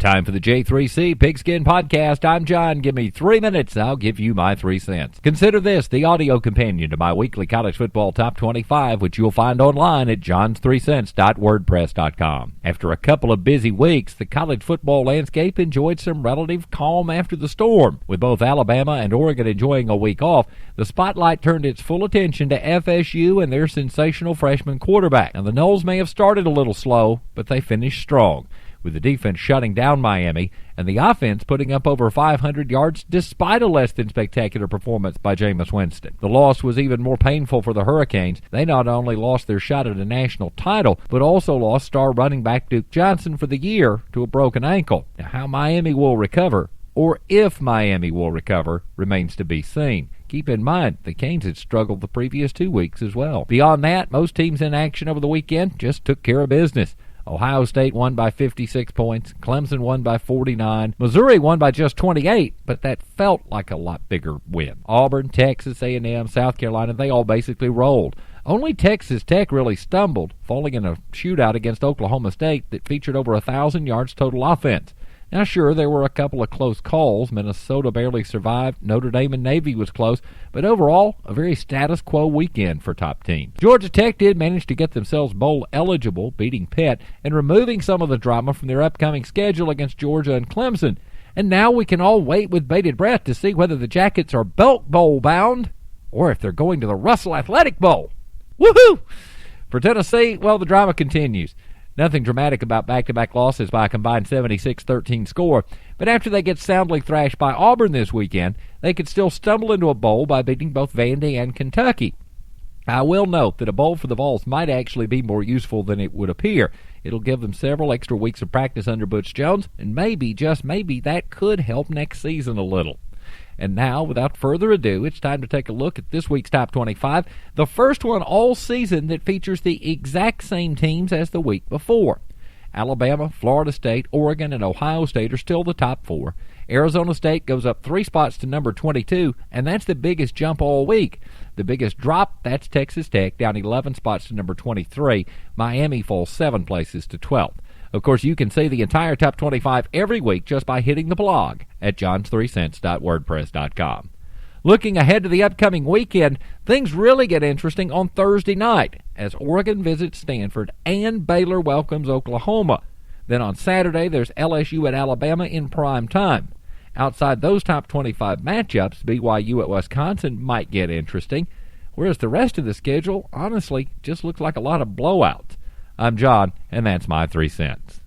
Time for the J3C Pigskin Podcast. I'm John. Give me 3 minutes. I'll give you my 3 cents. Consider this the audio companion to my weekly college football top 25, which you'll find online at johns3cents.wordpress.com. After a couple of busy weeks, the college football landscape enjoyed some relative calm after the storm. With both Alabama and Oregon enjoying a week off, the spotlight turned its full attention to FSU and their sensational freshman quarterback. Now, the Noles may have started a little slow, but they finished strong, with the defense shutting down Miami and the offense putting up over 500 yards despite a less than spectacular performance by Jameis Winston. The loss was even more painful for the Hurricanes. They not only lost their shot at a national title, but also lost star running back Duke Johnson for the year to a broken ankle. Now, how Miami will recover, or if Miami will recover, remains to be seen. Keep in mind, the Canes had struggled the previous 2 weeks as well. Beyond that, most teams in action over the weekend just took care of business. Ohio State won by 56 points. Clemson won by 49. Missouri won by just 28, but that felt like a lot bigger win. Auburn, Texas A&M, South Carolina, they all basically rolled. Only Texas Tech really stumbled, falling in a shootout against Oklahoma State that featured over 1,000 yards total offense. Now, sure, there were a couple of close calls. Minnesota barely survived. Notre Dame and Navy was close. But overall, a very status quo weekend for top teams. Georgia Tech did manage to get themselves bowl eligible, beating Pitt and removing some of the drama from their upcoming schedule against Georgia and Clemson. And now we can all wait with bated breath to see whether the Jackets are Belk Bowl bound or if they're going to the Russell Athletic Bowl. Woohoo! For Tennessee, well, the drama continues. Nothing dramatic about back-to-back losses by a combined 76-13 score, but after they get soundly thrashed by Auburn this weekend, they could still stumble into a bowl by beating both Vandy and Kentucky. I will note that a bowl for the Vols might actually be more useful than it would appear. It'll give them several extra weeks of practice under Butch Jones, and maybe, just maybe, that could help next season a little. And now, without further ado, it's time to take a look at this week's Top 25, the first one all season that features the exact same teams as the week before. Alabama, Florida State, Oregon, and Ohio State are still the top four. Arizona State goes up 3 spots to number 22, and that's the biggest jump all week. The biggest drop, that's Texas Tech, down 11 spots to number 23. Miami falls 7 places to 12th. Of course, you can see the entire Top 25 every week just by hitting the blog at johns3cents.wordpress.com. Looking ahead to the upcoming weekend, things really get interesting on Thursday night as Oregon visits Stanford and Baylor welcomes Oklahoma. Then on Saturday, there's LSU at Alabama in prime time. Outside those Top 25 matchups, BYU at Wisconsin might get interesting, whereas the rest of the schedule, honestly, just looks like a lot of blowouts. I'm John, and that's my 3 cents.